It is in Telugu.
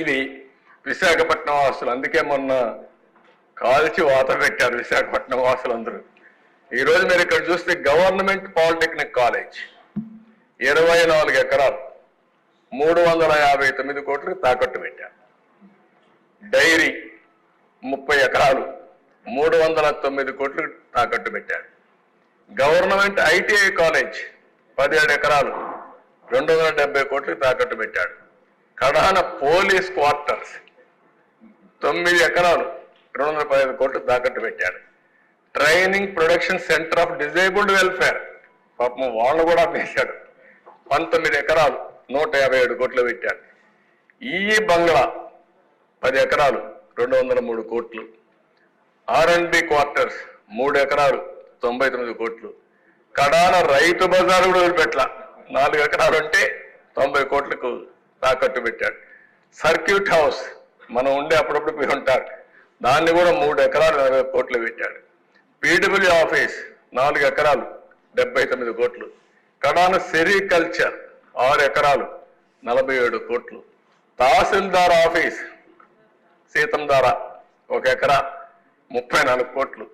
ఇది విశాఖపట్నం వాసులు. అందుకే మొన్న కాల్చి వాత పెట్టారు విశాఖపట్నం వాసులందరూ. ఈరోజు మీరు ఇక్కడ చూస్తే గవర్నమెంట్ పాలిటెక్నిక్ కాలేజ్ 24 ఎకరాలు 359 కోట్లు తాకట్టు పెట్టారు. డైరీ 30 ఎకరాలు 309 కోట్లు తాకట్టు పెట్టారు. గవర్నమెంట్ ఐటీఐ కాలేజ్ 17 ఎకరాలు 270 కోట్లు తాకట్టు పెట్టాడు. కడాన పోలీస్ క్వార్టర్స్ 9 ఎకరాలు 215 కోట్లు తాకట్టు పెట్టాడు. Training production centre of disabled welfare పాపం వాళ్ళు కూడా వేశాడు. 19 ఎకరాలు 157 కోట్లు పెట్టాడు. ఈ బంగ్లా 10 ఎకరాలు 203 కోట్లు. R&B క్వార్టర్స్ 3 ఎకరాలు 99 కోట్లు. కడాన రైతు బజారు కూడా వదిలిపెట్ల 4 ఎకరాలు అంటే 90 కోట్లకు తాకట్టు పెట్టాడు. సర్క్యూట్ హౌస్ మనం ఉండే అప్పుడప్పుడు పోయి ఉంటారు, దాన్ని కూడా 3 ఎకరాలు 40 కోట్లు పెట్టాడు. పీడబ్ల్యూ ఆఫీస్ 4 ఎకరాలు 79 కోట్లు. కడాన సెరికల్చర్ 6 ఎకరాలు 47 కోట్లు. తహసీల్దార్ ఆఫీస్ సీతంధార 1 ఎకరా 34 కోట్లు.